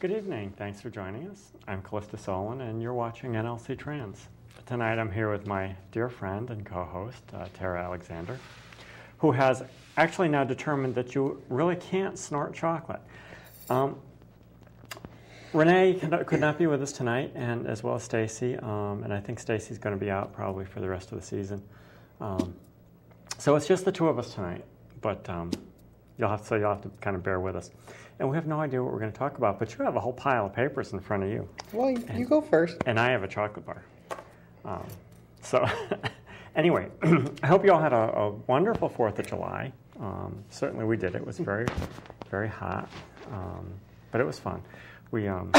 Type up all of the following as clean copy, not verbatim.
Good evening. Thanks for joining us. I'm Callista Solon, and you're watching NLC Trans. Tonight I'm here with my dear friend and co-host, Tara Alexander, who has actually now determined that you really can't snort chocolate. Renee could not be with us tonight, and as well as Stacy, and I think Stacy's going to be out probably for the rest of the season. So it's just the two of us tonight, but you'll have to kind of bear with us. And we have no idea what we're going to talk about, but you have a whole pile of papers in front of you. Well, you go first. And I have a chocolate bar. So anyway, I hope you all had a wonderful 4th of July. Certainly we did. It was very, very hot, but it was fun. We had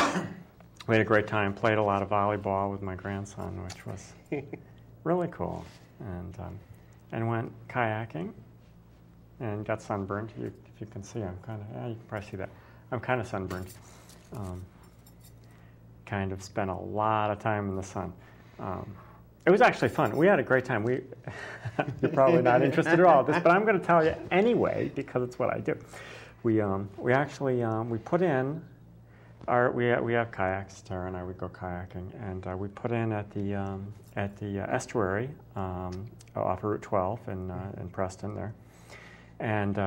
a great time, played a lot of volleyball with my grandson, which was really cool, and went kayaking and got sunburned. If you can see, you can probably see that. I'm kind of sunburned. Kind of spent a lot of time in the sun. It was actually fun. We had a great time. You're probably not interested at all in this, but I'm going to tell you anyway because it's what I do. We actually put in we have kayaks. Tara and I would go kayaking, and we put in at the estuary off of Route 12 in Preston there. And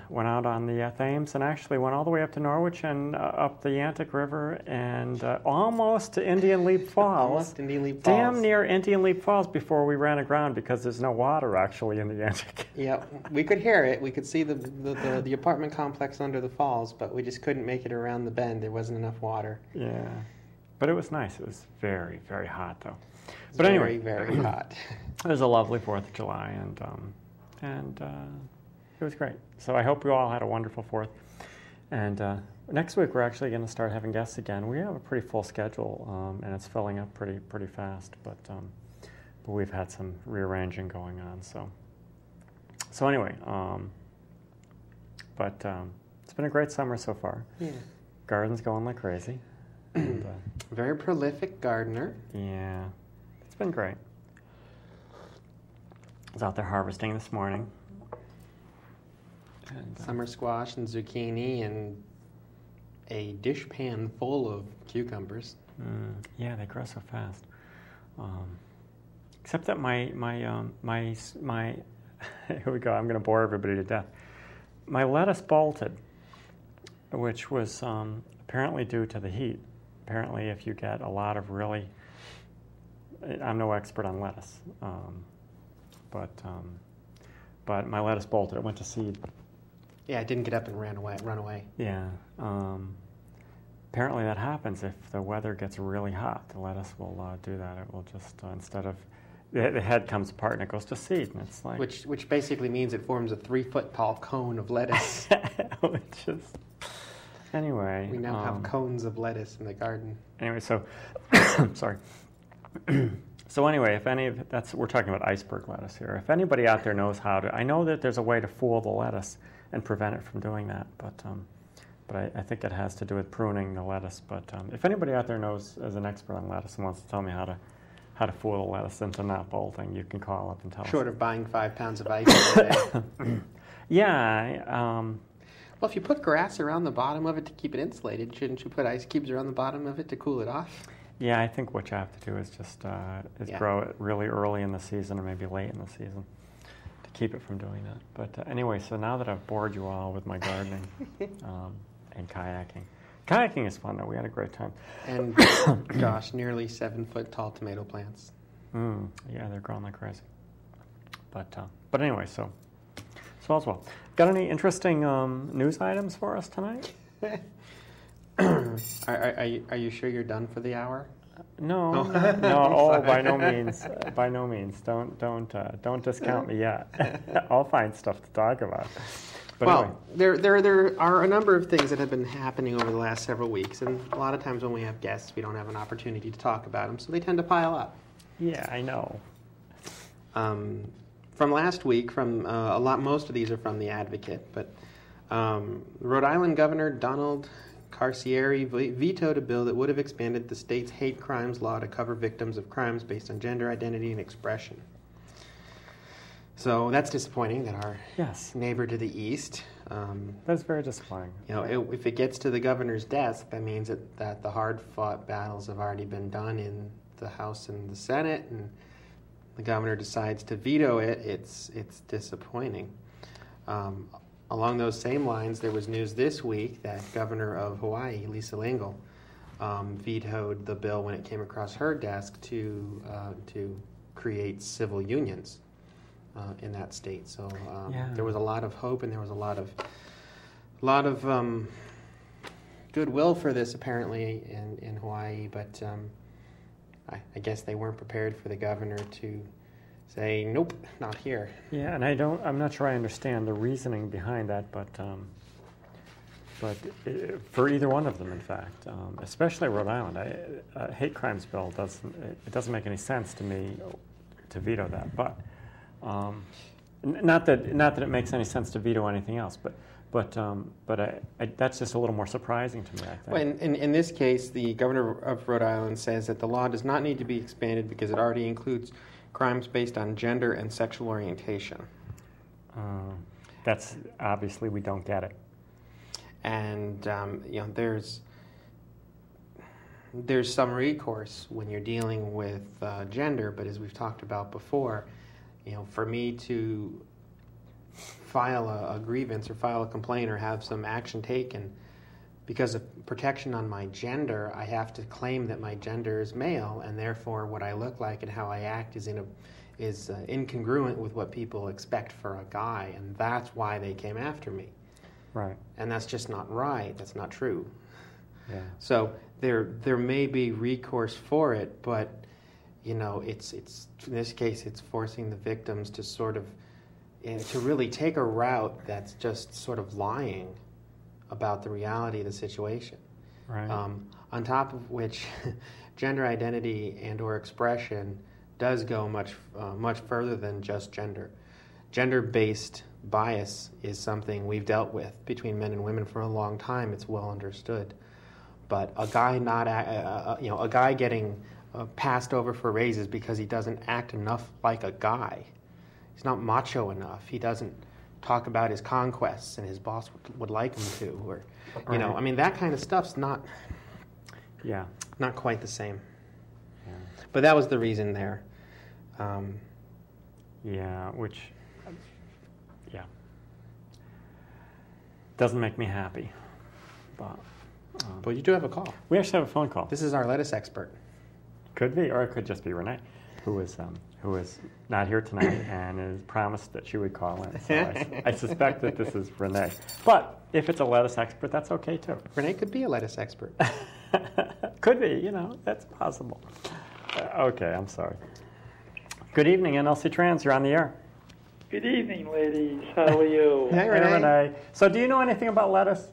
went out on the Thames and actually went all the way up to Norwich and up the Yantic River and almost to Indian Leap Falls. Almost Indian Leap Falls. Damn near Indian Leap Falls before we ran aground because there's no water actually in the Yantic. Yeah, we could hear it. We could see the apartment complex under the falls, but we just couldn't make it around the bend. There wasn't enough water. Yeah, but it was nice. It was very, very hot though. But anyway, very hot. It was a lovely 4th of July and it was great. So I hope you all had a wonderful 4th. And next week we're actually going to start having guests again. We have a pretty full schedule, and it's filling up pretty fast. But we've had some rearranging going on. So anyway, it's been a great summer so far. Yeah. Garden's going like crazy. And, very prolific gardener. Yeah, it's been great. I was out there harvesting this morning. And, summer squash and zucchini and a dishpan full of cucumbers. Yeah, they grow so fast. Except that my here we go. I'm going to bore everybody to death. My lettuce bolted, which was apparently due to the heat. Apparently, if you get a lot of really, I'm no expert on lettuce, but my lettuce bolted. It went to seed. Yeah, it didn't get up and run away. Yeah. Apparently that happens if the weather gets really hot. The lettuce will do that. It will just, instead of, the head comes apart and it goes to seed. And it's like... Which basically means it forms a 3-foot-tall cone of lettuce. Which is... Anyway. We now have cones of lettuce in the garden. Anyway, so... sorry. So anyway, we're talking about iceberg lettuce here. If anybody out there knows how to... I know that there's a way to fool the lettuce and prevent it from doing that, but I think it has to do with pruning the lettuce. But if anybody out there knows, as an expert on lettuce, and wants to tell me how to fool the lettuce into not bolting, you can call up and tell us. Short of buying 5 pounds of ice every day. Yeah. Well, if you put grass around the bottom of it to keep it insulated, shouldn't you put ice cubes around the bottom of it to cool it off? Yeah, I think what you have to do is just grow it really early in the season or maybe late in the season to keep it from doing that. But anyway, so now that I've bored you all with my gardening and kayaking. Kayaking is fun, though. We had a great time. And, gosh, nearly 7-foot-tall tomato plants. Yeah, they're growing like crazy. But anyway, so all's well. Got any interesting news items for us tonight? Are you sure you're done for the hour? No. Oh, by no means. By no means. Don't discount me yet. I'll find stuff to talk about. But well, anyway. there are a number of things that have been happening over the last several weeks, and a lot of times when we have guests, we don't have an opportunity to talk about them, so they tend to pile up. Yeah, I know. From last week, most of these are from The Advocate, but Rhode Island Governor Donald Carcieri vetoed a bill that would have expanded the state's hate crimes law to cover victims of crimes based on gender identity and expression. So that's disappointing that our Yes, neighbor to the east, that's very disappointing. if it gets to the governor's desk, that means that the hard-fought battles have already been done in the House and the Senate, and the governor decides to veto it. It's disappointing. Along those same lines, there was news this week that Governor of Hawaii, Lisa Lingle, vetoed the bill when it came across her desk to create civil unions in that state. So there was a lot of hope, and there was a lot of goodwill for this apparently in Hawaii, but I guess they weren't prepared for the governor to say, nope, not here. Yeah, and I'm not sure I understand the reasoning behind that, but for either one of them, in fact, especially Rhode Island, a hate crimes bill doesn't make any sense to me to veto that. But not that it makes any sense to veto anything else, but that's just a little more surprising to me, I think. Well, in this case, the governor of Rhode Island says that the law does not need to be expanded because it already includes crimes based on gender and sexual orientation. That's obviously we don't get it. And there's some recourse when you're dealing with gender, but as we've talked about before, for me to file a grievance or file a complaint or have some action taken because of protection on my gender, I have to claim that my gender is male, and therefore what I look like and how I act is incongruent with what people expect for a guy, and that's why they came after me. Right. And that's just not right. That's not true. Yeah. So there may be recourse for it, but it's in this case it's forcing the victims to sort of to really take a route that's just sort of lying about the reality of the situation. Right. On top of which, gender identity and/or expression does go much further than just gender. Gender-based bias is something we've dealt with between men and women for a long time. It's well understood. But a guy getting passed over for raises because he doesn't act enough like a guy. He's not macho enough. He doesn't talk about his conquests, and his boss would like him to. Or, Right. that kind of stuff's not quite the same. Yeah. But that was the reason there. Doesn't make me happy. But But you do have a call. we actually have a phone call. This is our lettuce expert. Could be, or it could just be Renee, who is not here tonight and has promised that she would call in. So I suspect that this is Renee. But if it's a lettuce expert, that's okay too. Renee could be a lettuce expert. Could be, that's possible. Okay, I'm sorry. Good evening, NLC Trans. You're on the air. Good evening, ladies. How are you? Hey, Hey, Renee. Renee. So, do you know anything about lettuce?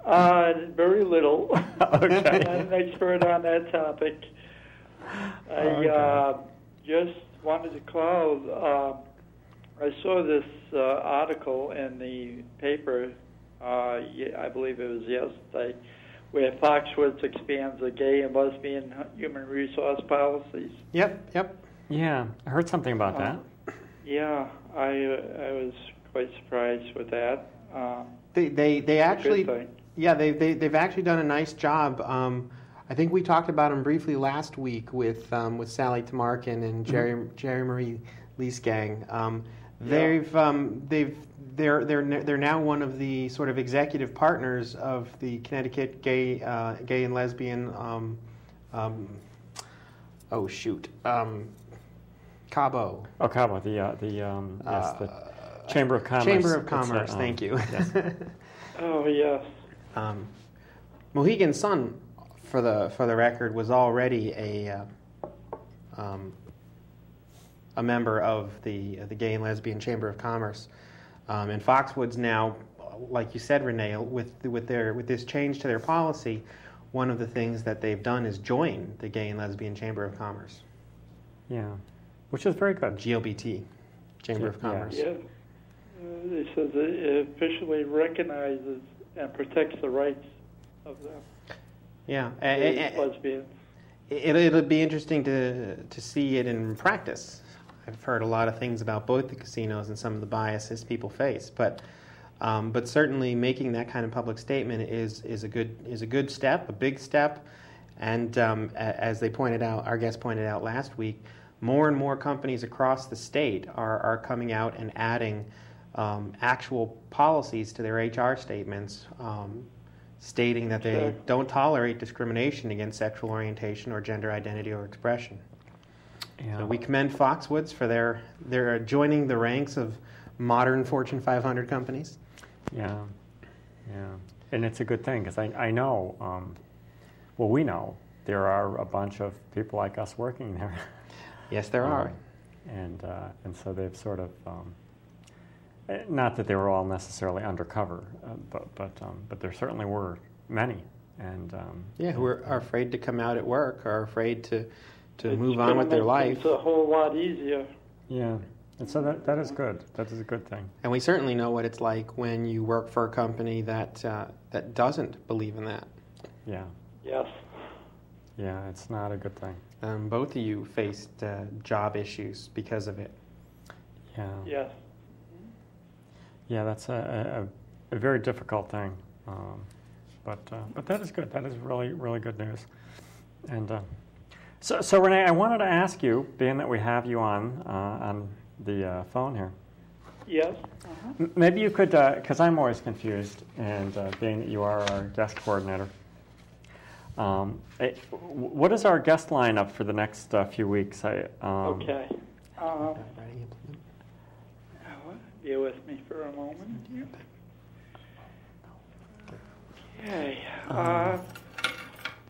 Very little. Okay. I'm not an expert on that topic. I just wanted to call. I saw this article in the paper, I believe it was yesterday, where Foxwoods expands the gay and lesbian human resource policies. Yep. Yeah, I heard something about that. Yeah, I was quite surprised with that. They actually, Good thing. yeah, they've actually done a nice job. I think we talked about them briefly last week with Sally Tamarkin and Jerry Marie Leesgang. They're now one of the sort of executive partners of the Connecticut Gay and Lesbian. Cabo. Oh, Cabo, the Chamber of Commerce. Chamber of It's, Commerce. Thank you. Yes. Oh, yes. Mohegan Sun, for the record, was already a member of the Gay and Lesbian Chamber of Commerce, and Foxwoods now, like you said, Renee, with this change to their policy, one of the things that they've done is join the Gay and Lesbian Chamber of Commerce. Yeah, which is very good. GLBT, Chamber of Commerce. Yeah. It says it officially recognizes and protects the rights of them. Yeah, Lesbians. It'll be interesting to see it in practice. I've heard a lot of things about both the casinos and some of the biases people face, but certainly making that kind of public statement is a good step, a big step, and as they pointed out, our guest pointed out last week, more and more companies across the state are coming out and adding actual policies to their HR statements, stating that they don't tolerate discrimination against sexual orientation or gender identity or expression. Yeah. So we commend Foxwoods for their joining the ranks of modern Fortune 500 companies. Yeah, yeah, and it's a good thing because I know, well, we know there are a bunch of people like us working there. Yes, there are. And so they've sort of, not that they were all necessarily undercover, but there certainly were many. And who are afraid to come out at work, are afraid to move on with their life. It's a whole lot easier. Yeah, and so that is good. That is a good thing. And we certainly know what it's like when you work for a company that doesn't believe in that. Yeah. Yes. Yeah, it's not a good thing. Both of you faced job issues because of it. Yeah. Yes. Yeah, that's a very difficult thing, but that is good. That is really, really good news. And so Renee, I wanted to ask you, being that we have you on the phone here. Yes. Maybe you could, because I'm always confused, and being that you are our guest coordinator. What is our guest lineup for the next few weeks? Okay. Bear with me for a moment here. Okay.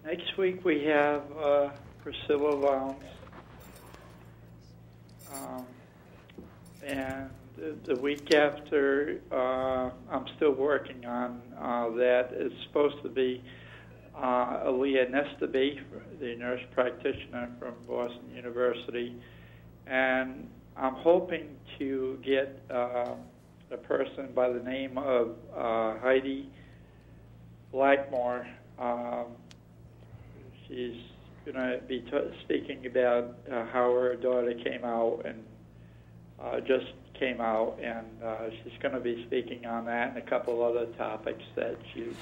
Next week we have Priscilla Lowndes. And the week after, I'm still working on that. It's supposed to be Aaliyah Nestaby, the nurse practitioner from Boston University. And I'm hoping to get a person by the name of Heidi Blackmore. She's going to be speaking about how her daughter came out and just came out, and she's going to be speaking on that and a couple other topics that she's,